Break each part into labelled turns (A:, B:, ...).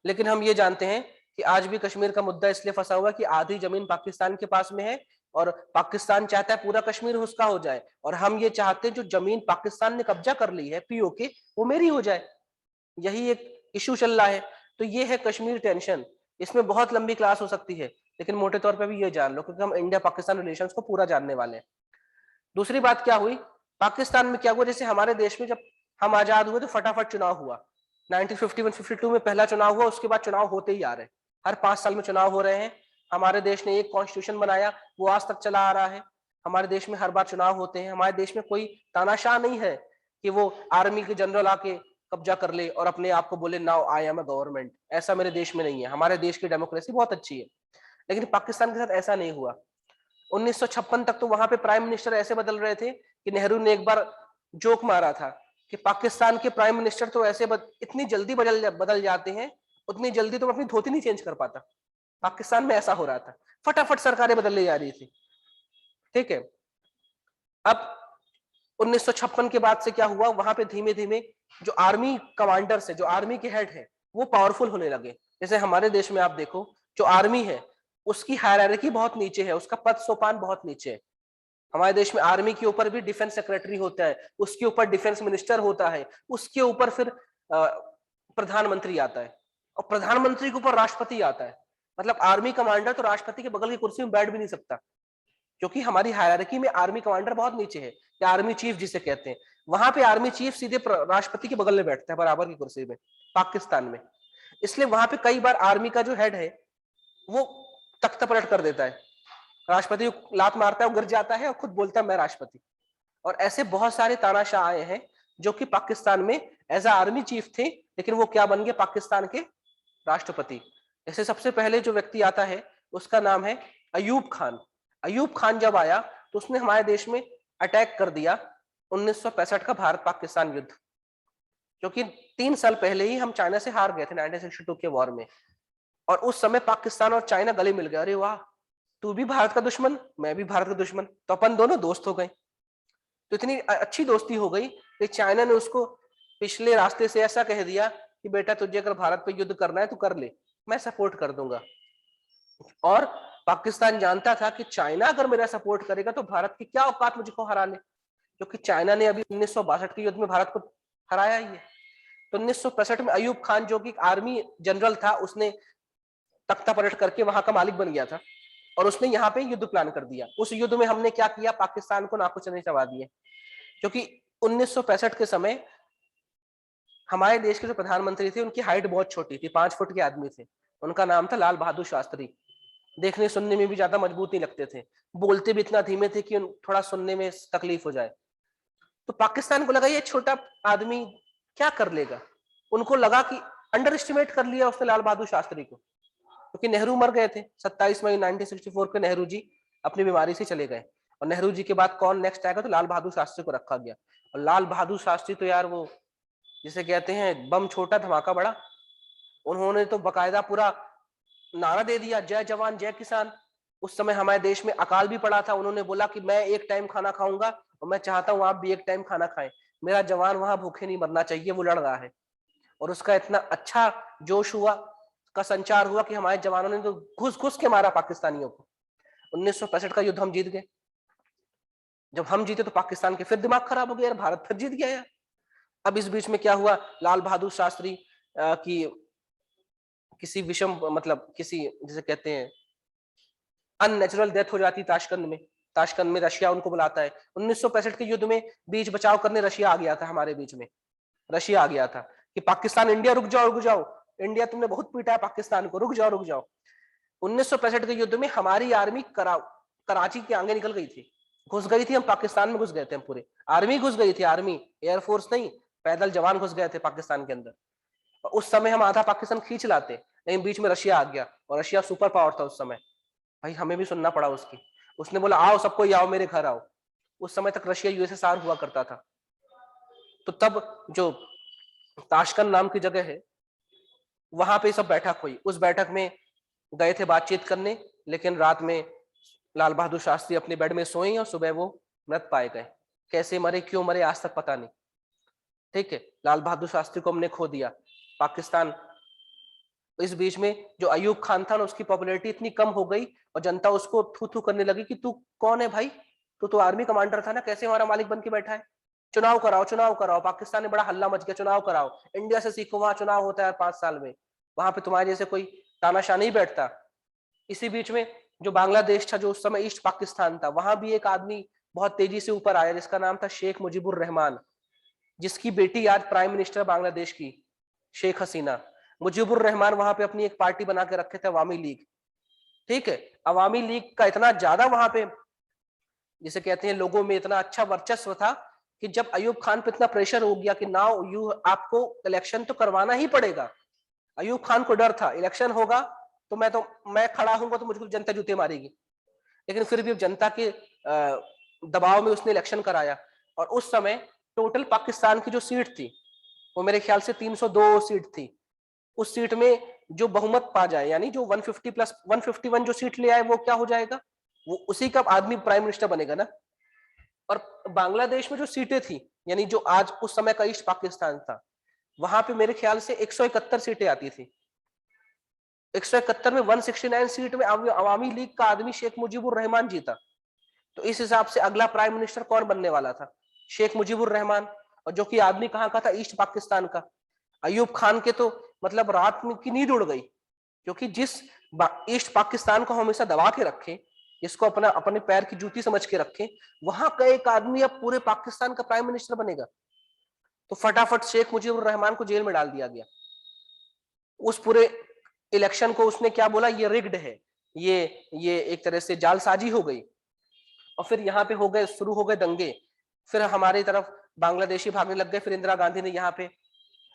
A: लेकिन हम ये जानते हैं कि आज भी कश्मीर का मुद्दा इसलिए फंसा हुआ कि आधी जमीन पाकिस्तान के पास में है और पाकिस्तान चाहता है पूरा कश्मीर उसका हो जाए, और हम ये चाहते हैं जो जमीन पाकिस्तान ने कब्जा कर ली है पीओके, वो मेरी हो जाए। यही एक इशू चल रहा है। तो ये है कश्मीर टेंशन। इसमें बहुत लंबी क्लास हो सकती है, लेकिन मोटे तौर पे भी ये जान लो, क्योंकि हम इंडिया पाकिस्तान रिलेशंस को पूरा जानने वाले हैं। दूसरी बात क्या हुई, पाकिस्तान में क्या हुआ, जैसे हमारे देश में जब हम आजाद हुए तो फटाफट चुनाव हुआ। 1951-52 में पहला चुनाव हुआ, उसके बाद चुनाव होते ही आ रहे, हर 5 साल में चुनाव हो रहे हैं। हमारे देश ने एक कॉन्स्टिट्यूशन बनाया, वो आज तक चला आ रहा है। हमारे देश में हर बार चुनाव होते हैं। हमारे देश में कोई तानाशाह नहीं है कि वो आर्मी के जनरल आके कब्जा कर ले और अपने आप को बोले now I am a government. ऐसा मेरे देश में नहीं है। हमारे देश की डेमोक्रेसी बहुत अच्छी है। लेकिन पाकिस्तान के साथ ऐसा नहीं हुआ। 1956 तक तो वहां पे प्राइम मिनिस्टर ऐसे बदल रहे थे कि नेहरू ने एक बार जोक मारा था कि पाकिस्तान के प्राइम मिनिस्टर तो ऐसे इतनी जल्दी बदल जाते हैं, उतनी जल्दी तो अपनी धोती नहीं चेंज कर पाता। पाकिस्तान में ऐसा हो रहा था, फटाफट सरकारें बदल ले जा रही थी। ठीक है। अब 1956 के बाद से क्या हुआ, वहां पे धीमे धीमे जो आर्मी कमांडर्स है, जो आर्मी के हेड है, वो पावरफुल होने लगे। जैसे हमारे देश में आप देखो, जो आर्मी है उसकी हायरार्की बहुत नीचे है, उसका पद सोपान बहुत नीचे है। हमारे देश में आर्मी के ऊपर भी डिफेंस सेक्रेटरी होता है, उसके ऊपर डिफेंस मिनिस्टर होता है, उसके ऊपर फिर प्रधानमंत्री आता है, और प्रधानमंत्री के ऊपर राष्ट्रपति आता है। मतलब आर्मी कमांडर तो राष्ट्रपति के बगल की कुर्सी में बैठ भी नहीं सकता, क्योंकि हमारी हायरार्की में आर्मी कमांडर बहुत नीचे है, या आर्मी चीफ जिसे कहते हैं। वहां पे आर्मी चीफ सीधे राष्ट्रपति के बगल में बैठता है, बराबर की कुर्सी में, पाकिस्तान में। इसलिए वहां पे कई बार आर्मी का जो हेड है वो तख्ता पलट कर देता है, राष्ट्रपति को लात मारता है, वो गिर जाता है और खुद बोलता है मैं राष्ट्रपति। और ऐसे बहुत सारे तानाशाह आए हैं जो कि पाकिस्तान में एज अ आर्मी चीफ थे, लेकिन वो क्या बन गए, पाकिस्तान के राष्ट्रपति। जैसे सबसे पहले जो व्यक्ति आता है उसका नाम है अयूब खान। अयूब खान जब आया तो उसने हमारे देश में अटैक कर दिया 1965 का भारत पाकिस्तान युद्ध, क्योंकि 3 साल पहले ही हम चाइना से हार गए थे 1962 के वॉर में। और उस समय पाकिस्तान और चाइना गले मिल गए, अरे वाह, तू भी भारत का दुश्मन, मैं भी भारत का दुश्मन, तो अपन दोनों दोस्त हो गए। तो इतनी अच्छी दोस्ती हो गई कि चाइना ने उसको पिछले रास्ते से ऐसा कह दिया कि बेटा तुझे अगर भारत पे युद्ध करना है तो कर ले, मैं सपोर्ट कर दूंगा। और पाकिस्तान जानता था कि चाइना अगर मेरा सपोर्ट करेगा तो भारत की क्या औकात मुझको हरा ले, क्योंकि चाइना ने अभी 1962 के युद्ध में भारत को हराया ही है। तो 1965 में अयूब खान जो कि आर्मी जनरल था, उसने तख्ता पलट करके वहां का मालिक बन गया था, और उसने यहाँ पे युद्ध प्लान कर दिया। उस युद्ध में हमने क्या किया, पाकिस्तान को नाकुचने चबा दिए। क्योंकि 1965 के समय हमारे देश के जो प्रधानमंत्री थे उनकी हाइट बहुत छोटी थी, 5 फुट के आदमी थे। उनका नाम था लाल बहादुर शास्त्री। देखने सुनने में भी ज्यादा मजबूत नहीं लगते थे, बोलते भी इतना धीमे थे कि थोड़ा सुनने में तकलीफ हो जाए। तो पाकिस्तान को लगा ये छोटा आदमी क्या कर लेगा। उनको लगा कि अंडर एस्टिमेट कर लिया उसने लाल बहादुर शास्त्री को, क्योंकि नेहरू मर गए थे 27 मई 1964 को, नेहरू जी अपनी बीमारी से चले गए। और नेहरू जी के बाद कौन नेक्स्ट आएगा, तो लाल बहादुर शास्त्री को रखा गया। और लाल बहादुर शास्त्री तो यार वो जिसे कहते हैं बम छोटा धमाका बड़ा, उन्होंने तो बकायदा पूरा नारा दे दिया, जय जवान जय किसान। उस समय हमारे देश में अकाल भी पड़ा था, उन्होंने बोला कि मैं एक टाइम खाना खाऊंगा और मैं चाहता हूं आप भी एक टाइम खाना खाएं, मेरा जवान वहां भूखे नहीं मरना चाहिए, वो लड़ रहा है। और उसका इतना अच्छा जोश हुआ, का संचार हुआ कि हमारे जवानों ने तो घुस घुस के मारा पाकिस्तानियों को। 1965 का युद्ध हम जीत गए। जब हम जीते तो पाकिस्तान के फिर दिमाग खराब हो गया, यार भारत फिर जीत गया यार। अब इस बीच में क्या हुआ, लाल बहादुर शास्त्री की किसी विषम, मतलब किसी जिसे कहते हैं अननेचुरल डेथ हो जाती ताशकंद में। ताशकंद में रशिया उनको बुलाता है। 1965 के युद्ध में बीच बचाव करने रशिया आ गया था हमारे बीच में। रशिया आ गया था कि पाकिस्तान, इंडिया रुक जाओ रुक जाओ, इंडिया तुमने बहुत पीटा है पाकिस्तान को, रुक जाओ रुक जाओ। 1965 के युद्ध में हमारी आर्मी कराची के आगे निकल गई थी, घुस गई थी, हम पाकिस्तान में घुस गए थे, हम पूरे आर्मी घुस गई थी, आर्मी एयरफोर्स नहीं, पैदल जवान घुस गए थे पाकिस्तान के अंदर। उस समय हम आधा पाकिस्तान खींच लाते, लेकिन बीच में रशिया आ गया, और रशिया सुपर पावर था उस समय। भाई हमें भी सुनना पड़ा उसकी। उसने बोला आओ सबको, आओ मेरे घर आओ। उस समय तक रशिया यूएसएसआर हुआ करता था। तो तब जो ताशकंद नाम की जगह है, वहां पे सब बैठक हुई। उस बैठक में गए थे बातचीत करने, लेकिन रात में लाल बहादुर शास्त्री अपने बेड में सोए और सुबह वो मृत पाए गए। कैसे मरे, क्यों मरे, आज तक पता नहीं। ठीक है, लाल बहादुर शास्त्री को हमने खो दिया। पाकिस्तान इस बीच में जो अयूब खान था ना, उसकी पॉपुलैरिटी इतनी कम हो गई और जनता उसको थू थू करने लगी कि तू कौन है भाई, तू तो आर्मी कमांडर था ना, कैसे हमारा मालिक बन के बैठा है, चुनाव कराओ चुनाव कराओ। पाकिस्तान में बड़ा हल्ला मच गया, चुनाव कराओ, इंडिया से सीखो, वहां चुनाव होता है 5 साल में, वहां पे तुम्हारे जैसे कोई तानाशाह नहीं बैठता। इसी बीच में जो बांग्लादेश था, जो उस समय ईस्ट पाकिस्तान था, वहां भी एक आदमी बहुत तेजी से ऊपर आया जिसका नाम था शेख मुजीबुर रहमान, जिसकी बेटी आज प्राइम मिनिस्टर बांग्लादेश की, शेख हसीना। मुजीबुर रहमान वहां पे अपनी एक पार्टी बना के रखे थे, अवामी लीग। ठीक है, अवामी लीग का इतना ज्यादा वहां पे, जिसे कहते हैं, लोगों में इतना अच्छा वर्चस्व था कि जब अयूब खान पे इतना प्रेशर हो गया कि नाउ यू, आपको इलेक्शन तो करवाना ही पड़ेगा। अयूब खान को डर था इलेक्शन होगा तो मैं खड़ा हूंगा तो मुझको जनता जूते मारेगी, लेकिन फिर भी जनता के दबाव में उसने इलेक्शन कराया। और उस समय टोटल पाकिस्तान की जो सीट थी वो मेरे ख्याल से 302 सीट थी। उस सीट में जो बहुमत पा जाए, यानी जो 150 प्लस 151 जो सीट ले आए, वो क्या हो जाएगा, वो उसी का आदमी प्राइम मिनिस्टर बनेगा ना। और बांग्लादेश में जो सीटें थी, यानी जो आज उस समय का ईस्ट पाकिस्तान था, वहां पे मेरे ख्याल से 171 सीटें आती थी। 171 में 169 सीट में अवामी लीग का आदमी शेख मुजीबुर रहमान जीता। तो इस हिसाब से अगला प्राइम मिनिस्टर कौन बनने वाला था, शेख मुजीबुर रहमान, और जो कि आदमी कहाँ का था, ईस्ट पाकिस्तान का। अयूब खान के तो मतलब रात में की नींद उड़ गई, क्योंकि जिस ईस्ट पाकिस्तान को हमेशा दबा के रखे, जिसको अपना अपने पैर की जूती समझ के रखे, वहां का एक आदमी अब पूरे पाकिस्तान का प्राइम मिनिस्टर बनेगा। तो फटाफट शेख मुजीबुर रहमान को जेल में डाल दिया गया। उस पूरे इलेक्शन को उसने क्या बोला, ये रिग्ड है, ये एक तरह से जालसाजी हो गई। और फिर यहाँ पे शुरू हो गए दंगे, फिर हमारी तरफ बांग्लादेशी भागने लग गए। फिर इंदिरा गांधी ने यहाँ पे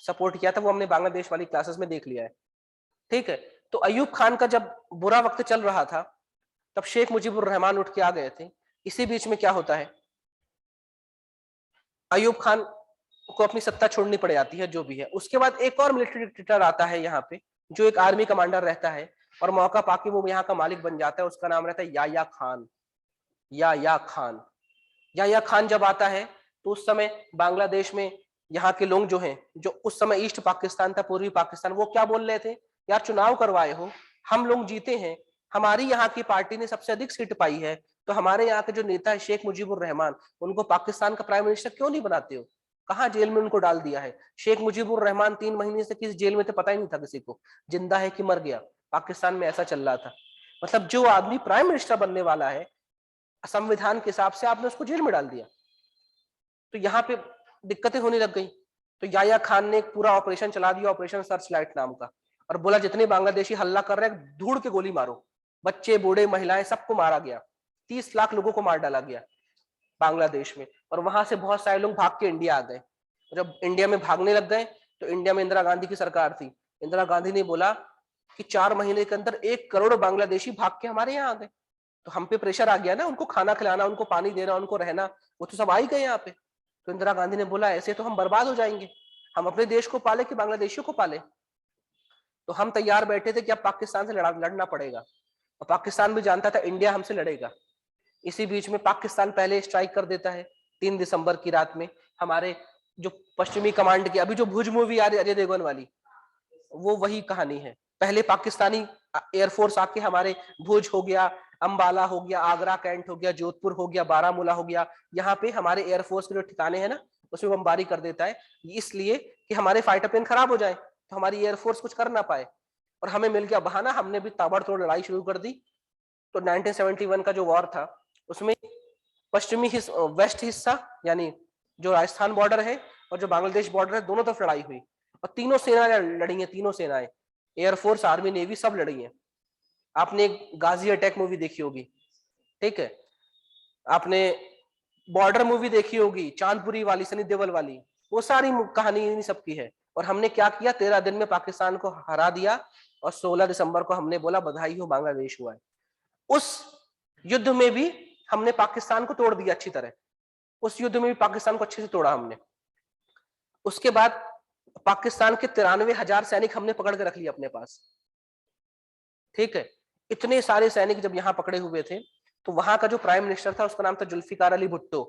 A: सपोर्ट किया था, वो हमने बांग्लादेश वाली क्लासेस में देख लिया है। ठीक है, तो अयूब खान का जब बुरा वक्त चल रहा था, तब शेख मुजीबुर रहमान उठ के आ गए थे। इसी बीच में क्या होता है, अयूब खान को अपनी सत्ता छोड़नी पड़ जाती है, जो भी है। उसके बाद एक और मिलिट्री डिक्टेटर आता है यहाँ पे, जो एक आर्मी कमांडर रहता है, और मौका पाके वो यहाँ का मालिक बन जाता है। उसका नाम रहता है याया खान। याया खान, याया खान जब आता है, तो उस समय बांग्लादेश में यहाँ के लोग जो हैं, जो उस समय ईस्ट पाकिस्तान था, पूर्वी पाकिस्तान, वो क्या बोल रहे थे, यार चुनाव करवाए हो, हम लोग जीते हैं, हमारी यहाँ की पार्टी ने सबसे अधिक सीट पाई है, तो हमारे यहाँ के जो नेता है शेख मुजीबुर रहमान, उनको पाकिस्तान का प्राइम मिनिस्टर क्यों नहीं बनाते हो। कहाँ जेल में उनको डाल दिया है। शेख मुजीबुर रहमान 3 महीने से किस जेल में थे पता ही नहीं था किसी को, जिंदा है कि मर गया। पाकिस्तान में ऐसा चल रहा था। मतलब जो आदमी प्राइम मिनिस्टर बनने वाला है, संविधान के हिसाब से आपने उसको जेल में डाल दिया। तो यहाँ पे दिक्कतें होने लग गई। तो याया खान ने एक पूरा ऑपरेशन चला दिया, ऑपरेशन सर्च लाइट नाम का, और बोला जितने बांग्लादेशी हल्ला कर रहे हैं धूड़ के गोली मारो, बच्चे बूढ़े महिलाएं सबको मारा गया। 30 लाख लोगों को मार डाला गया बांग्लादेश में। और वहां से बहुत सारे लोग भाग के इंडिया आ गए। जब इंडिया में भागने लग गए, तो इंडिया में इंदिरा गांधी की सरकार थी। इंदिरा गांधी ने बोला कि 4 महीने के अंदर 1 करोड़ बांग्लादेशी भाग के हमारे यहाँ आ गए। तो हम पे प्रेशर आ गया ना, उनको खाना खिलाना, उनको पानी देना, उनको रहना, वो तो सब आ ही गए यहाँ पे। तो इंदिरा गांधी ने बोला ऐसे तो हम बर्बाद हो जाएंगे, हम अपने देश को पाले कि बांग्लादेशियों को पाले। तो हम तैयार बैठे थे कि अब पाकिस्तान से लड़ना पड़ेगा, और पाकिस्तान भी जानता था इंडिया हमसे लड़ेगा। इसी बीच में पाकिस्तान पहले स्ट्राइक कर देता है 3 दिसंबर की रात में। हमारे जो पश्चिमी कमांड की, अभी जो भुज मूवी आ रही है अजय देवगन वाली, वो वही कहानी है। पहले पाकिस्तानी एयरफोर्स आके हमारे भुज हो गया, अंबाला हो गया, आगरा कैंट हो गया, जोधपुर हो गया, बारामूला हो गया, यहाँ पे हमारे एयरफोर्स के जो ठिकाने हैं ना, उसमें बमबारी कर देता है, इसलिए कि हमारे फाइटर प्लेन खराब हो जाए, तो हमारी एयरफोर्स कुछ कर ना पाए। और हमें मिल गया बहाना, हमने भी ताबड़तोड़ लड़ाई शुरू कर दी। तो 1971 का जो वॉर था, उसमें वेस्ट हिस्सा, यानी जो राजस्थान बॉर्डर है और जो बांग्लादेश बॉर्डर है, दोनों तरफ लड़ाई हुई। और तीनों सेनाएं लड़ी हैं, तीनों सेनाएं, एयरफोर्स आर्मी नेवी सब लड़ी हैं। आपने एक गाजी अटैक मूवी देखी होगी, ठीक है, आपने बॉर्डर मूवी देखी होगी, चांदपुरी वाली, सनी देओल वाली, वो सारी कहानी इन सबकी है। और हमने क्या किया, 13 दिन में पाकिस्तान को हरा दिया, और 16 दिसंबर को हमने बोला बधाई हो, बांग्लादेश हुआ है। उस युद्ध में भी हमने पाकिस्तान को तोड़ दिया अच्छी तरह, उस युद्ध में भी पाकिस्तान को अच्छे से तोड़ा हमने। उसके बाद पाकिस्तान के 93,000 सैनिक हमने पकड़ के रख लिए अपने पास। ठीक है, इतने सारे सैनिक जब यहाँ पकड़े हुए थे, तो वहां का जो प्राइम मिनिस्टर था उसका नाम था जुल्फिकार अली भुट्टो,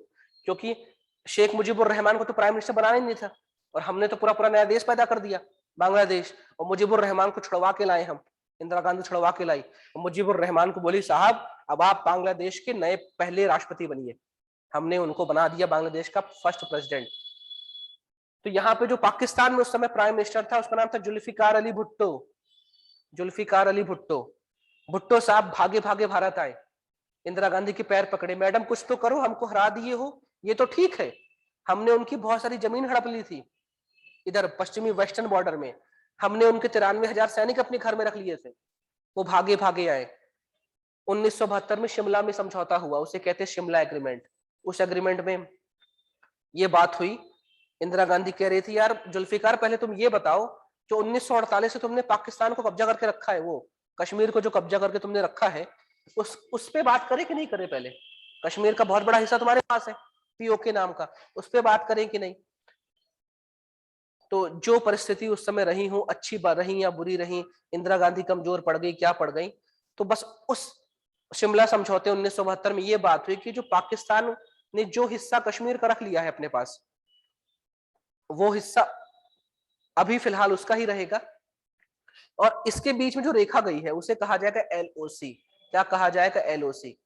A: क्योंकि शेख मुजीबुर रहमान को तो प्राइम मिनिस्टर बनाना ही नहीं था, और हमने तो पूरा पूरा नया देश पैदा कर दिया। बांग्लादेश, और मुजीबुर रहमान को छुड़वा के लाए हम, इंदिरा गांधी छुड़वा के लाई, और मुजीबुर रहमान को बोली साहब अब आप बांग्लादेश के नए पहले राष्ट्रपति बनिए, हमने उनको बना दिया बांग्लादेश का फर्स्ट प्रेसिडेंट। तो यहाँ पे जो पाकिस्तान में उस समय प्राइम मिनिस्टर था उसका नाम था जुल्फिकार अली भुट्टो। जुल्फिकार अली भुट्टो, भुट्टो साहब भागे भागे भारत आए, इंदिरा गांधी के पैर पकड़े, मैडम कुछ तो करो, हमको हरा दिए हो, ये तो ठीक है, हमने उनकी बहुत सारी जमीन हड़प ली थी इधर पश्चिमी वेस्टर्न बॉर्डर में, हमने उनके 93,000 सैनिक अपने घर में रख लिए थे, वो भागे भागे आए। 1972 में शिमला में समझौता हुआ, उसे कहते हैं शिमला एग्रीमेंट। उस एग्रीमेंट में ये बात हुई, इंदिरा गांधी कह रही थी यार जुल्फिकार पहले तुम ये बताओ, जो 1948 से तुमने पाकिस्तान को कब्जा करके रखा है, वो कश्मीर को जो कब्जा करके तुमने रखा है, उस पे बात करें कि नहीं करें, पहले कश्मीर का बहुत बड़ा हिस्सा तुम्हारे पास है पीओके नाम का, उस पे बात करें कि नहीं। तो जो परिस्थिति उस समय रही हूं, अच्छी बात रही या बुरी रही, इंदिरा गांधी कमजोर पड़ गई क्या पड़ गई, तो बस उस शिमला समझौते 1972 में ये बात हुई कि जो पाकिस्तान ने जो हिस्सा कश्मीर का रख लिया है अपने पास, वो हिस्सा अभी फिलहाल उसका ही रहेगा, और इसके बीच में जो रेखा गई है उसे कहा जाएगा एलओसी। क्या कहा जाएगा? एलओसी।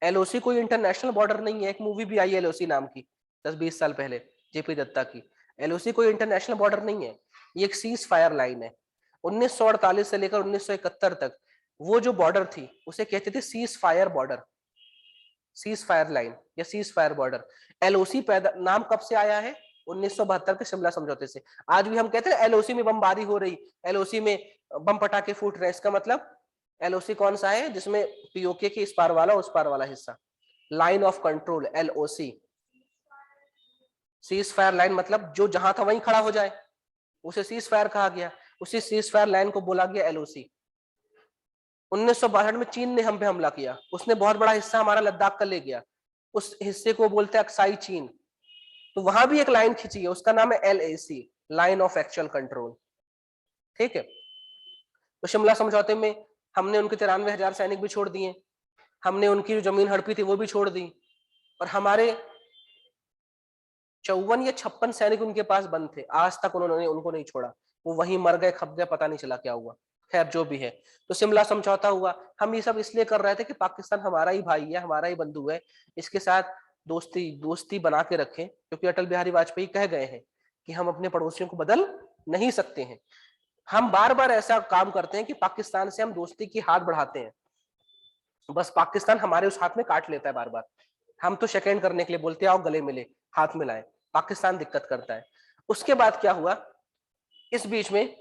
A: एलओसी कोई इंटरनेशनल बॉर्डर नहीं है, एक मूवी भी आई एलओसी नाम की 10-20 साल पहले, जेपी दत्ता की। एलओसी कोई इंटरनेशनल बॉर्डर नहीं है, ये एक सीज फायर लाइन है। 1948 से लेकर 1971 तक वो जो बॉर्डर थी उसे कहते थे cease fire border, cease fire line या सीज फायर बॉर्डर। एलओसी पैदा नाम कब से आया है? 1972 के शिमला समझौते से। आज भी हम कहते हैं एलओसी में बमबारी हो रही, एलओसी में बम पटाखे फूट रहे, इसका मतलब एलओसी कौन सा है? जिसमें पीओके के इस पार वाला उस पार वाला हिस्सा, line of control, LOC. Cease fire line मतलब जो जहां था वहीं खड़ा हो जाए, उसे सीज फायर कहा गया, उसी सीज फायर लाइन को बोला गया एलओसी। 1962 में चीन ने हम पे हमला किया, उसने बहुत बड़ा हिस्सा हमारा लद्दाख का ले गया, उस हिस्से को बोलते हैं अक्साई चीन, तो वहां भी एक लाइन खींची है, उसका नाम है LAC, line of actual control. ठीक है, तो शिमला समझौते में हमने उनके 93,000 सैनिक भी छोड़ दिए, हमने उनकी जो जमीन हड़पी थी वो भी छोड़ दी, और हमारे 54 या 56 सैनिक उनके पास बंद थे, आज तक उन्होंने उनको नहीं छोड़ा, वो वहीं मर गए, खप गए, पता नहीं चला क्या हुआ। खैर जो भी है, तो शिमला समझौता हुआ। हम ये सब इसलिए कर रहे थे कि पाकिस्तान हमारा ही भाई है, हमारा ही बंधु है, इसके साथ दोस्ती दोस्ती बना के रखें, क्योंकि अटल बिहारी वाजपेयी कह गए हैं कि हम अपने पड़ोसियों को बदल नहीं सकते हैं। हम बार बार ऐसा काम करते हैं कि पाकिस्तान से हम दोस्ती की हाथ बढ़ाते हैं, बस पाकिस्तान हमारे उस हाथ में काट लेता है बार बार। हम तो सेकेंड करने के लिए बोलते हैं आओ गले मिले, हाथ मिलाएं, पाकिस्तान दिक्कत करता है। उसके बाद क्या हुआ, इस बीच में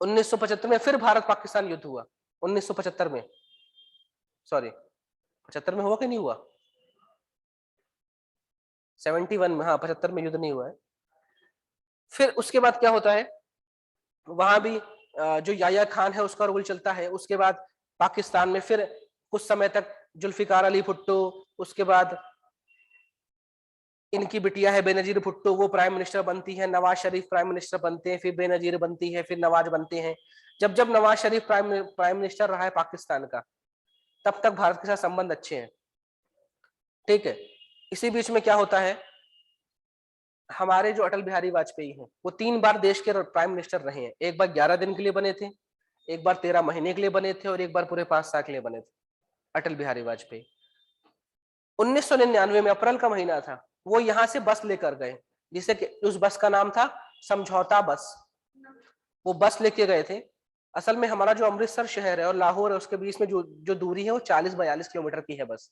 A: 1975 में फिर भारत पाकिस्तान युद्ध हुआ। 1975 में, सॉरी 75 में हुआ कि नहीं हुआ? 71 में, हाँ 75 में युद्ध नहीं हुआ है। फिर उसके बाद क्या होता है, वहां भी जो याया खान है उसका रूल चलता है। उसके बाद पाकिस्तान में फिर कुछ समय तक जुल्फिकार अली भुट्टो, उसके बाद इनकी बिटिया है बेनजीर भुट्टो, वो प्राइम मिनिस्टर बनती है, नवाज शरीफ प्राइम मिनिस्टर बनते हैं, फिर बेनजीर बनती है, फिर नवाज बनते हैं। जब जब नवाज शरीफ प्राइम मिनिस्टर रहा है पाकिस्तान का, तब तक भारत के साथ संबंध अच्छे हैं। ठीक है, इसी बीच में क्या होता है, हमारे जो अटल बिहारी वाजपेयी हैं वो 3 बार देश के प्राइम मिनिस्टर रहे हैं। एक बार 11 दिन के लिए बने थे, एक बार 13 महीने के लिए बने थे, और एक बार पूरे 5 साल के लिए बने थे अटल बिहारी वाजपेयी। 1999 में अप्रैल का महीना था, वो यहां से बस लेकर गए, जिसे उस बस का नाम था समझौता बस। वो बस लेके गए थे। असल में हमारा जो अमृतसर शहर है और लाहौर है उसके बीच में जो दूरी है वो 40-42 किलोमीटर की है बस।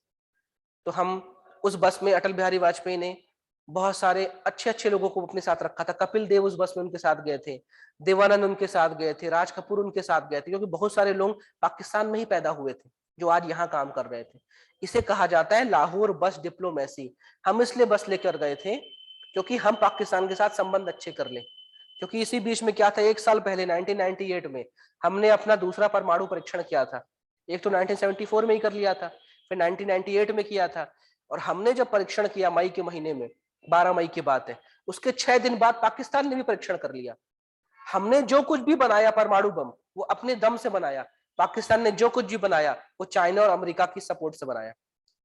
A: तो हम उस बस में अटल बिहारी वाजपेयी ने बहुत सारे अच्छे अच्छे लोगों को अपने साथ रखा था। कपिल देव उस बस में उनके साथ गए थे, देवानंद उनके साथ गए थे, राज कपूर उनके साथ गए थे, क्योंकि बहुत सारे लोग पाकिस्तान में ही पैदा हुए थे जो आज यहाँ काम कर रहे थे। इसे कहा जाता है लाहौर बस डिप्लोमेसी। हम इसलिए बस लेकर गए थे क्योंकि हम पाकिस्तान के साथ संबंध अच्छे कर ले। क्योंकि इसी बीच में क्या था, 1 साल पहले 1998 में हमने अपना दूसरा परमाणु परीक्षण किया था। एक तो 1974 में ही कर लिया था, फिर 1998 में किया था, और हमने जब परीक्षण किया मई के महीने में, 12 मई की बात है, उसके 6 दिन बाद पाकिस्तान ने भी परीक्षण कर लिया। हमने जो कुछ भी बनाया परमाणु बम वो अपने दम से बनाया, पाकिस्तान ने जो कुछ भी बनाया वो चाइना और अमेरिका की सपोर्ट से बनाया।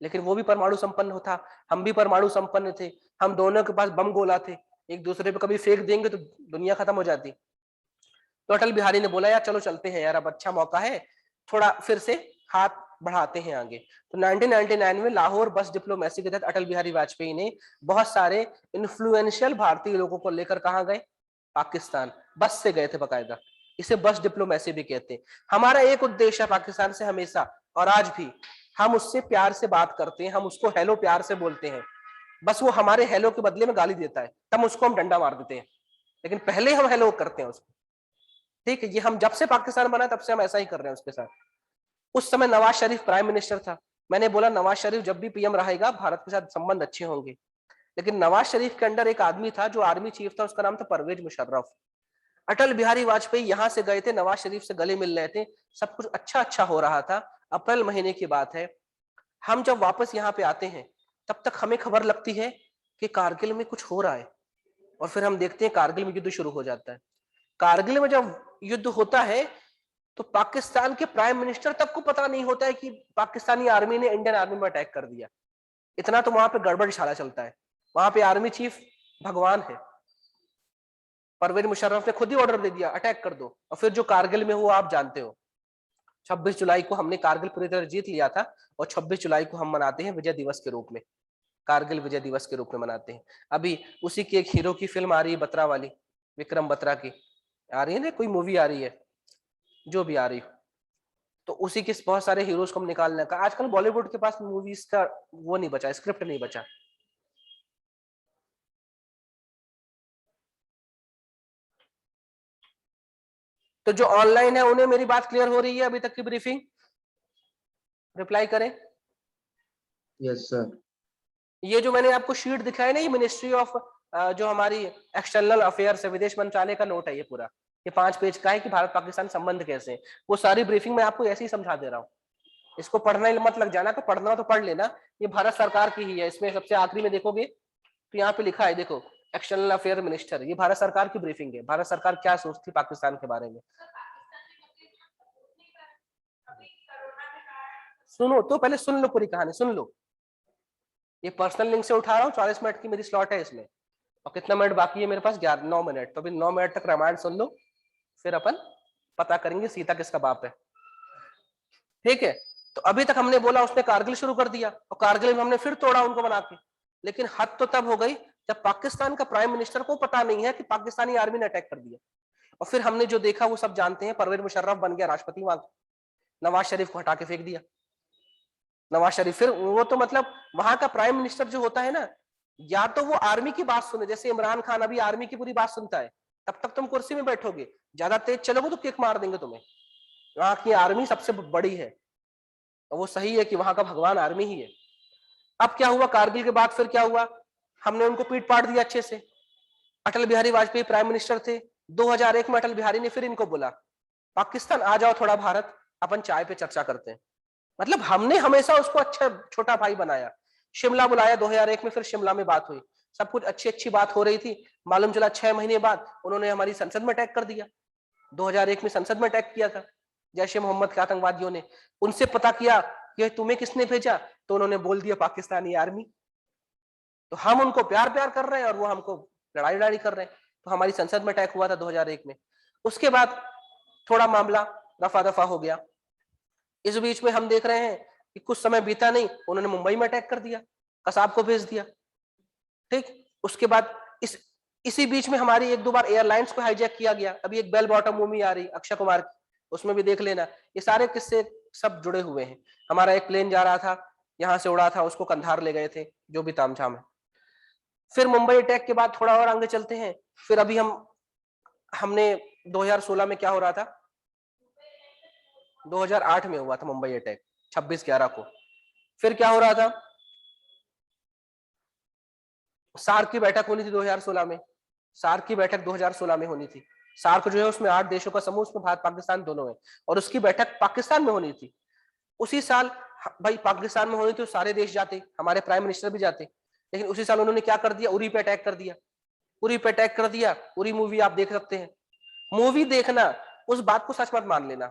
A: लेकिन वो भी परमाणु संपन्न था, हम भी परमाणु संपन्न थे, हम दोनों के पास बम गोला थे, एक दूसरे पे कभी फेंक देंगे तो दुनिया खत्म हो जाती। तो अटल बिहारी ने बोला यार चलो चलते हैं यार, अब अच्छा मौका है, थोड़ा फिर से हाथ बढ़ाते हैं आगे। तो 1999 में लाहौर बस डिप्लोमेसी के तहत अटल बिहारी वाजपेयी ने बहुत सारे इन्फ्लुएंशियल भारतीय लोगों को लेकर कहाँ गए, पाकिस्तान, बस से गए थे बकायदा। इसे बस डिप्लोमेसी भी कहते हैं। हमारा एक उद्देश्य है पाकिस्तान से हमेशा, और आज भी हम उससे प्यार से बात करते हैं, हम उसको हेलो प्यार से बोलते हैं, बस वो हमारे हेलो के बदले में गाली देता है, तब उसको हम डंडा मार देते हैं, लेकिन पहले हम हेलो करते हैं उसको। ठीक है, ये हम जब से पाकिस्तान बना तब से हम ऐसा ही कर रहे हैं उसके साथ। उस समय नवाज शरीफ प्राइम मिनिस्टर था। मैंने बोला नवाज शरीफ जब भी पीएम रहेगा भारत के साथ संबंध अच्छे होंगे, लेकिन नवाज शरीफ के अंडर एक आदमी था जो आर्मी चीफ था, उसका नाम था परवेज मुशर्रफ। अटल बिहारी वाजपेयी यहां से गए थे, नवाज शरीफ से गले मिल रहे थे, सब कुछ अच्छा अच्छा हो रहा था। अप्रैल महीने की बात है, हम जब वापस यहाँ पे आते हैं तब तक हमें खबर लगती है कि कारगिल में कुछ हो रहा है, और फिर हम देखते हैं कारगिल में युद्ध शुरू हो जाता है। कारगिल में जब युद्ध होता है तो पाकिस्तान के प्राइम मिनिस्टर तक को पता नहीं होता है कि पाकिस्तानी आर्मी ने इंडियन आर्मी में अटैक कर दिया। इतना तो वहां पे गड़बड़ छाला चलता है, वहां पे आर्मी चीफ भगवान है, परवेज मुशर्रफ ने खुद ही ऑर्डर दे दिया अटैक कर दो, और फिर जो कारगिल में हुआ आप जानते हो। 26 जुलाई को हमने कारगिल पूरी तरह जीत लिया था, और 26 जुलाई को हम मनाते हैं विजय दिवस के रूप में, कारगिल विजय दिवस के रूप में मनाते हैं। अभी उसी की एक हीरो की फिल्म आ रही है, बत्रा वाली, विक्रम बत्रा की आ रही है ना, कोई मूवी आ रही है, जो भी आ रही हो, तो उसी के बहुत सारे हीरोज को हम निकालने का, आजकल बॉलीवुड के पास मूवीज का वो नहीं बचा, स्क्रिप्ट नहीं बचा। तो जो ऑनलाइन है उन्हें मेरी बात क्लियर हो रही है अभी तक की ब्रीफिंग, रिप्लाई करें।
B: Yes sir.
A: ये जो मैंने आपको शीट दिखाई ना, ये मिनिस्ट्री ऑफ जो हमारी एक्सटर्नल अफेयर्स है, विदेश मंत्रालय का नोट है ये पूरा, ये 5 पेज का है कि भारत पाकिस्तान संबंध कैसे हैं। वो सारी ब्रीफिंग मैं आपको ऐसे ही समझा दे रहा हूँ, इसको पढ़ने मत लग जाना, तो पढ़ना तो पढ़ लेना, ये भारत सरकार की ही है। इसमें सबसे आखिरी में देखोगे तो यहाँ पे लिखा है, देखो, एक्सटर्नल अफेयर मिनिस्टर, ये भारत सरकार की ब्रीफिंग है, भारत सरकार क्या सोचती पाकिस्तान के बारे में। सुनो तो, पहले सुन लो पूरी कहानी, सुन लो। ये पर्सनल लिंक से उठा रहा हूँ, 40 मिनट की मेरी स्लॉट है इसमें, और कितना मिनट बाकी है मेरे पास, 9 मिनट, तो अभी 9 मिनट तक रामायण सुन लो, फिर अपन पता करेंगे सीता किसका बाप है। ठीक है, तो अभी तक हमने बोला उसने कारगिल शुरू कर दिया, और कारगिल में हमने फिर तोड़ा उनको बना के, लेकिन हद तो तब हो गई जब पाकिस्तान का प्राइम मिनिस्टर को पता नहीं है कि पाकिस्तानी आर्मी ने अटैक कर दिया। और फिर हमने जो देखा वो सब जानते हैं, परवेज मुशर्रफ बन गया राष्ट्रपति वहां, नवाज शरीफ को हटा के फेंक दिया। नवाज शरीफ फिर वो तो मतलब वहां का प्राइम मिनिस्टर जो होता है ना, या तो वो आर्मी की बात सुने, जैसे इमरान खान अभी आर्मी की पूरी बात सुनता है, तब तक तुम कुर्सी में बैठोगे, ज्यादा तेज चलोगे तो किक मार देंगे तुम्हें। वहां की आर्मी सबसे बड़ी है, और वो सही है कि वहां का भगवान आर्मी ही है। अब क्या हुआ कारगिल के बाद, फिर क्या हुआ, हमने उनको पीट पाट दिया अच्छे से। अटल बिहारी वाजपेयी प्राइम मिनिस्टर थे, 2001 में अटल बिहारी ने फिर इनको बोला पाकिस्तान आ जाओ थोड़ा भारत, अपन चाय पे चर्चा करते हैं। मतलब हमने हमेशा उसको अच्छा छोटा भाई बनाया। शिमला बुलाया 2001 में, फिर शिमला में बात हुई, सब कुछ अच्छी अच्छी बात हो रही थी। मालूम चला 6 महीने बाद उन्होंने हमारी संसद में अटैक कर दिया। 2001 में संसद में अटैक किया था जैश ए मोहम्मद के आतंकवादियों ने। उनसे पता किया कि तुम्हें किसने भेजा, तो उन्होंने बोल दिया पाकिस्तानी आर्मी। तो हम उनको प्यार प्यार कर रहे हैं और वो हमको लड़ाई लड़ाई कर रहे हैं। तो हमारी संसद में अटैक हुआ था 2001 में। उसके बाद थोड़ा मामला रफा दफा हो गया। इस बीच में हम देख रहे हैं कि कुछ समय बीता नहीं, उन्होंने मुंबई में अटैक कर दिया, कसाब को भेज दिया। ठीक, उसके बाद इसी बीच में हमारी 1-2 बार एयरलाइंस को हाईजैक किया गया। अभी एक बेल बॉटम मूवी आ रही अक्षय कुमार की, उसमें भी देख लेना। ये सारे किस्से सब जुड़े हुए हैं। हमारा एक प्लेन जा रहा था, यहाँ से उड़ा था, उसको कंधार ले गए थे, जो भी तामझाम है। फिर मुंबई अटैक के बाद थोड़ा और आगे चलते हैं। फिर अभी हमने 2016 में क्या हो रहा था, 2008 में हुआ था मुंबई अटैक 26/11 को। फिर क्या हो रहा था, सार्क की बैठक होनी थी 2016 में। सार्क की बैठक 2016 में होनी थी। सार्क जो है उसमें 8 देशों का समूह, उसमें भारत पाकिस्तान दोनों है, और उसकी बैठक पाकिस्तान में होनी थी। उसी साल भाई पाकिस्तान में होनी थी तो सारे देश जाते, हमारे प्राइम मिनिस्टर भी जाते, लेकिन उसी साल उन्होंने क्या कर दिया, उरी पे अटैक कर दिया। उरी पे अटैक कर दिया। उरी मूवी आप देख सकते हैं। मूवी देखना, उस बात को सच मत मान लेना,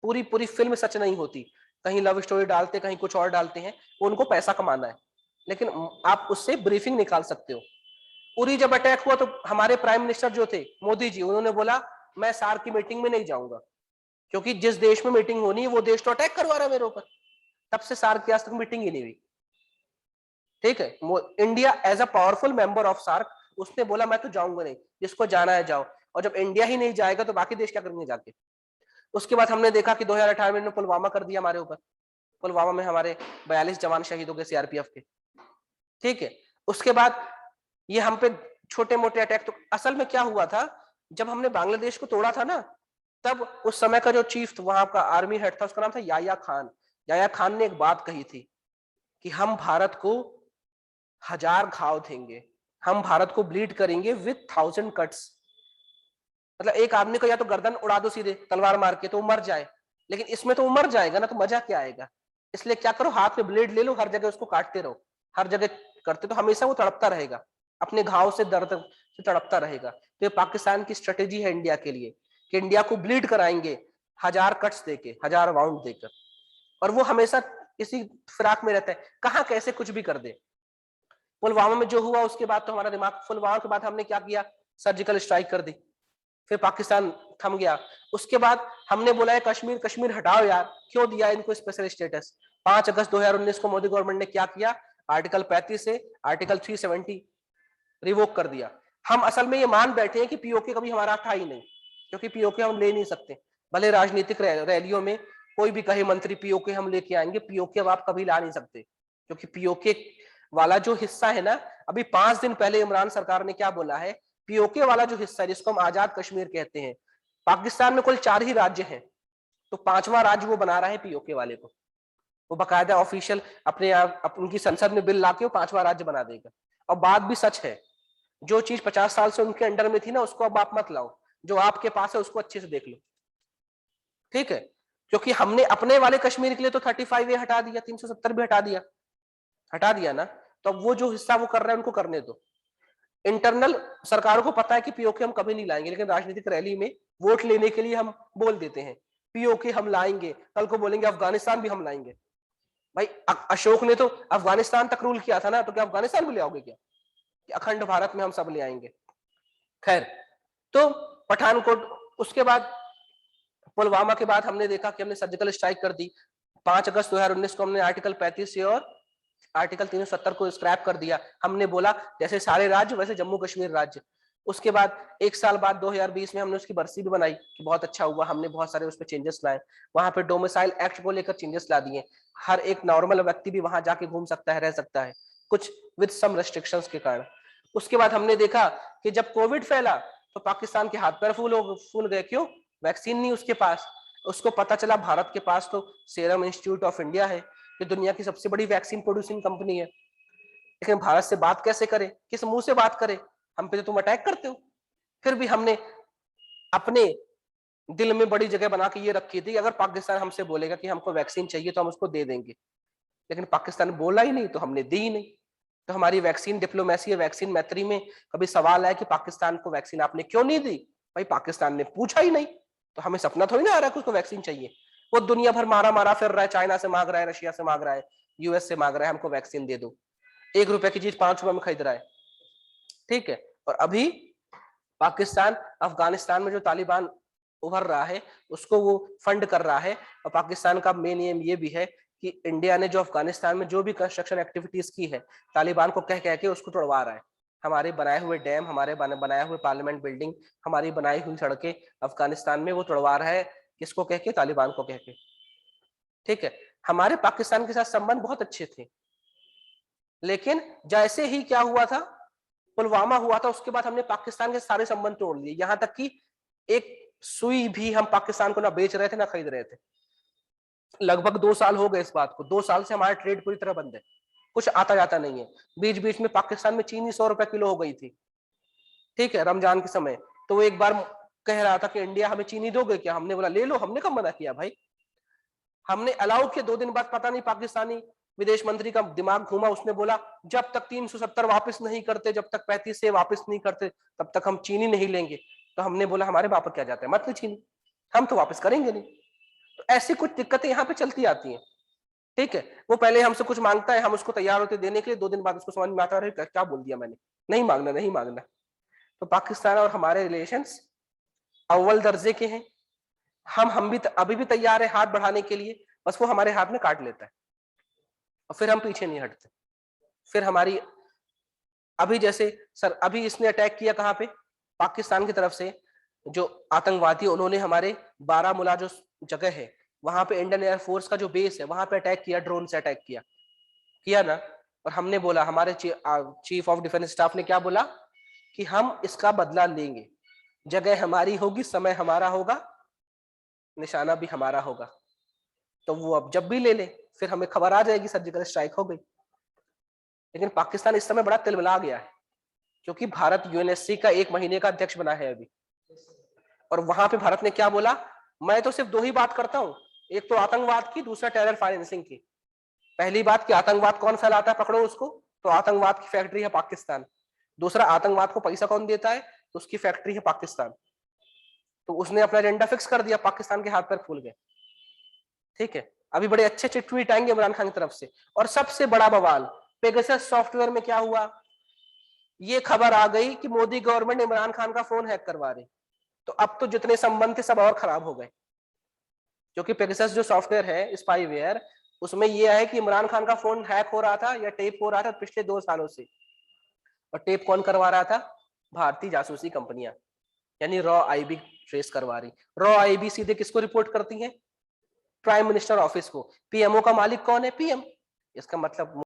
A: पूरी पूरी फिल्म सच नहीं होती। कहीं लव स्टोरी डालते, कहीं कुछ और डालते हैं, उनको पैसा कमाना है, लेकिन आप उससे ब्रीफिंग निकाल सकते हो। उरी जब अटैक हुआ तो हमारे प्राइम मिनिस्टर जो थे मोदी जी, उन्होंने बोला मैं सार्क की मीटिंग में नहीं जाऊंगा, क्योंकि जिस देश में मीटिंग होनी है वो देश तो अटैक करवा रहा है मेरे ऊपर। तब से सार्क की आज तक मीटिंग ही नहीं हुई। ठीक है, India as a powerful member of SAARC, उसने बोला मैं तो जाऊंगा नहीं, जिसको जाना है जाओ। और जब इंडिया ही नहीं जाएगा तो बाकी देश क्या करेंगे जाके। उसके बाद हमने देखा कि 2018 में पुलवामा कर दिया हमारे ऊपर। पुलवामा में हमारे 42 जवान शहीद हो गए सीआरपीएफ के। ठीक है, उसके बाद ये हम पे छोटे मोटे अटैक। तो असल में क्या हुआ था, जब हमने बांग्लादेश को तोड़ा था ना, तब उस समय का जो चीफ वहां का आर्मी हेड था, उसका नाम था याया खान। याया खान ने एक बात कही थी कि हम भारत को 1000 घाव देंगे, हम भारत को ब्लीड करेंगे विथ 1000 कट्स। मतलब एक आदमी को या तो गर्दन उड़ा दो सीधे तलवार मार के तो वो मर जाए, लेकिन इसमें तो वो मर जाएगा ना, तो मजा क्या आएगा। इसलिए क्या करो, हाथ में ब्लेड ले लो, हर जगह उसको काटते रहो, हर जगह करते तो हमेशा वो तड़पता रहेगा, अपने घाव से दर्द से तड़पता रहेगा। तो ये पाकिस्तान की स्ट्रेटेजी है इंडिया के लिए कि इंडिया को ब्लीड कराएंगे 1000 कट्स देके, 1000 राउंड देकर। और वो हमेशा इसी फिराक में रहता है, कहाँ कैसे कुछ भी कर दे। पुलवामा में जो हुआ उसके बाद तो हमारा दिमाग, पुलवामा के बाद हमने क्या किया, सर्जिकल स्ट्राइक कर दी, फिर पाकिस्तान थम गया। उसके बाद हमने बोला है कश्मीर, कश्मीर हटाओ यार, क्यों दिया इनको स्पेशल स्टेटस। 5 अगस्त 2019 को मोदी गवर्नमेंट ने क्या किया, आर्टिकल 35 से आर्टिकल 370 रिवोक कर दिया। हम असल में ये मान बैठे हैं कि पीओके कभी हमारा था ही नहीं, क्योंकि पीओके हम ले नहीं सकते। भले राजनीतिक रैलियों में कोई भी कहे मंत्री पीओके हम लेके आएंगे, पीओके अब आप कभी ला नहीं सकते, क्योंकि पीओके वाला जो हिस्सा है ना, अभी 5 दिन पहले इमरान सरकार ने क्या बोला है, पीओके वाला जो हिस्सा है जिसको हम आजाद कश्मीर कहते हैं, पाकिस्तान में कुल 4 ही राज्य हैं, तो 5वां राज्य वो बना रहा है पीओके वाले को। वो बकायदा ऑफिशियल अपने आप उनकी संसद में बिल लाके वो 5वां राज्य बना देगा। और बात भी सच है, जो चीज 50 साल से उनके अंडर में थी ना, उसको अब आप मत लाओ, जो आपके पास है उसको अच्छे से देख लो। ठीक है, क्योंकि हमने अपने वाले कश्मीर के लिए तो 35A हटा दिया, 370 भी हटा दिया ना, तो अब वो जो हिस्सा वो कर रहे हैं उनको करने दो। इंटरनल सरकारों को पता है कि पीओके हम कभी नहीं लाएंगे, लेकिन राजनीतिक रैली में वोट लेने के लिए हम बोल देते हैं पीओके हम लाएंगे, कल को बोलेंगे अफगानिस्तान भी हम लाएंगे। भाई अशोक ने तो अफगानिस्तान तक रूल किया था ना, तो क्या अफगानिस्तान भी ले आओगे क्या, कि अखंड भारत में हम सब ले आएंगे। खैर, तो पठानकोट, उसके बाद पुलवामा के बाद हमने देखा कि हमने सर्जिकल स्ट्राइक कर दी। 5 अगस्त 2019 को हमने आर्टिकल 35 से और आर्टिकल 370 को स्क्रैप कर दिया। हमने बोला जैसे सारे राज्य वैसे जम्मू कश्मीर राज्य। उसके बाद 1 साल बाद 2020 में हमने उसकी बरसी भी बनाई कि बहुत अच्छा हुआ, हमने बहुत सारे उस पर चेंजेस लाए। वहां पे डोमिसाइल एक्ट को लेकर चेंजेस ला दिए, हर एक नॉर्मल व्यक्ति भी वहां जाके घूम सकता है, रह सकता है, कुछ विद सम रेस्ट्रिक्शंस के कारण। उसके बाद हमने देखा कि जब कोविड फैला तो पाकिस्तान के हाथ पैर फूल गए। क्यों, वैक्सीन नहीं उसके पास। उसको पता चला भारत के पास तो सीरम इंस्टीट्यूट ऑफ इंडिया है, जो दुनिया की सबसे बड़ी वैक्सीन प्रोड्यूसिंग कंपनी है, लेकिन भारत से बात कैसे करे, किस मुंह से बात करे, हम पे तो तुम अटैक करते हो। फिर भी हमने अपने दिल में बड़ी जगह बना के ये रखी थी, अगर पाकिस्तान हमसे बोलेगा कि हमको वैक्सीन चाहिए तो हम उसको दे देंगे, लेकिन पाकिस्तान बोला ही नहीं तो हमने दी ही नहीं। तो हमारी वैक्सीन डिप्लोमेसी है, वैक्सीन मैत्री में कभी सवाल है कि पाकिस्तान को वैक्सीन आपने क्यों नहीं दी, भाई पाकिस्तान ने पूछा ही नहीं, तो हमें सपना थोड़ी ना आ रहा है कि उसको वैक्सीन चाहिए। वो दुनिया भर मारा फिर रहा है, चाइना से मांग रहा है, रशिया से मांग रहा है, यूएस से मांग रहा है हमको वैक्सीन दे दो। 1 रुपए की चीज 5 रुपए में खरीद रहा है। ठीक है, और अभी पाकिस्तान अफगानिस्तान में जो तालिबान उभर रहा है उसको वो फंड कर रहा है। और पाकिस्तान का मेन एम ये भी है कि इंडिया ने जो अफगानिस्तान में जो भी कंस्ट्रक्शन एक्टिविटीज की है, तालिबान को कह कह के उसको तोड़वा रहा है। हमारे बनाए हुए डैम, हमारे बनाए हुए पार्लियामेंट बिल्डिंग, हमारी बनाई हुई सड़कें अफगानिस्तान में वो तोड़वा रहा है, किसको कह के, तालिबान को कह के। ठीक है, हमारे पाकिस्तान के साथ संबंध बहुत अच्छे थे, लेकिन जैसे ही क्या हुआ था, पुलवामा हुआ था, उसके बाद हमने पाकिस्तान के सारे संबंध तोड़ लिए। यहां तक कि एक सुई भी हम पाकिस्तान को ना बेच रहे थे ना खरीद रहे थे। लगभग 2 साल हो गए इस बात को, 2 साल से हमारा ट्रेड पूरी तरह बंद है, कुछ आता जाता नहीं है। बीच बीच में पाकिस्तान में चीनी 100 रुपए किलो हो गई थी, ठीक है, रमजान के समय। तो वो एक बार कह रहा था कि इंडिया हमें चीनी दोगे क्या, हमने बोला ले लो, हमने कब मना किया भाई। हमने अलाउ किया, 2 दिन बाद पता नहीं पाकिस्तानी विदेश मंत्री का दिमाग घूमा, उसने बोला जब तक 370 वापस नहीं करते, जब तक 35 से वापस नहीं करते, तब तक हम चीनी नहीं लेंगे। तो हमने बोला हमारे बाप क्या जाता है, मत ली चीनी, हम तो वापस करेंगे नहीं। तो ऐसी कुछ दिक्कतें यहाँ पे चलती आती हैं। ठीक है, वो पहले हमसे कुछ मांगता है, हम उसको तैयार होते देने के लिए, 2 दिन बाद उसको समझ में आता है क्या बोल दिया मैंने, नहीं मांगना नहीं मांगना। तो पाकिस्तान और हमारे रिलेशंस अव्वल दर्जे के हैं, हम भी अभी भी तैयार है हाथ बढ़ाने के लिए, बस वो हमारे हाथ में काट लेता है और फिर हम पीछे नहीं हटते। फिर हमारी अभी जैसे सर अभी इसने अटैक किया कहाँ पे, पाकिस्तान की तरफ से जो आतंकवादी, उन्होंने हमारे बारामूला जो जगह है वहां पे इंडियन एयरफोर्स का जो बेस है वहां पे अटैक किया, ड्रोन से अटैक किया, किया ना। और हमने बोला, हमारे चीफ ऑफ डिफेंस स्टाफ ने क्या बोला कि हम इसका बदला लेंगे, जगह हमारी होगी, समय हमारा होगा, निशाना भी हमारा होगा। तो वो अब जब भी ले ले फिर हमें खबर आ जाएगी सर्जिकल स्ट्राइक हो गई। लेकिन पाकिस्तान इस समय बड़ा तिलमिला गया है क्योंकि भारत यूएनएससी का 1 महीने का अध्यक्ष बना है अभी, और वहां पे भारत ने क्या बोला, मैं तो सिर्फ 2 ही बात करता हूं, एक तो आतंकवाद की, दूसरा टेरर फाइनेंसिंग की। पहली बात कि आतंकवाद कौन फैलाता है, पकड़ो उसको, तो आतंकवाद की फैक्ट्री है पाकिस्तान। दूसरा, आतंकवाद को पैसा कौन देता है, तो उसकी फैक्ट्री है पाकिस्तान। तो उसने अपना एजेंडा फिक्स कर दिया, पाकिस्तान के हाथ पैर फूल गए। ठीक है, अभी बड़े अच्छे अच्छे ट्वीट आएंगे इमरान खान की तरफ से। और सबसे बड़ा बवाल, पेगासस सॉफ्टवेयर में क्या हुआ, ये खबर आ गई कि मोदी गवर्नमेंट इमरान खान का फोन हैक करवा रही। तो अब तो जितने संबंध थे सब और खराब हो गए, क्योंकि पेगासस जो सॉफ्टवेयर है स्पाईवेयर, उसमें यह है कि इमरान खान का फोन हैक हो रहा था या टेप हो रहा था पिछले 2 सालों से। और टेप कौन करवा रहा था, भारतीय जासूसी कंपनियां, यानी रॉ आईबी ट्रेस करवा रही। रॉ आईबी सीधे किसको रिपोर्ट करती है, प्राइम मिनिस्टर ऑफिस को। पीएमओ का मालिक कौन है, पीएम। इसका मतलब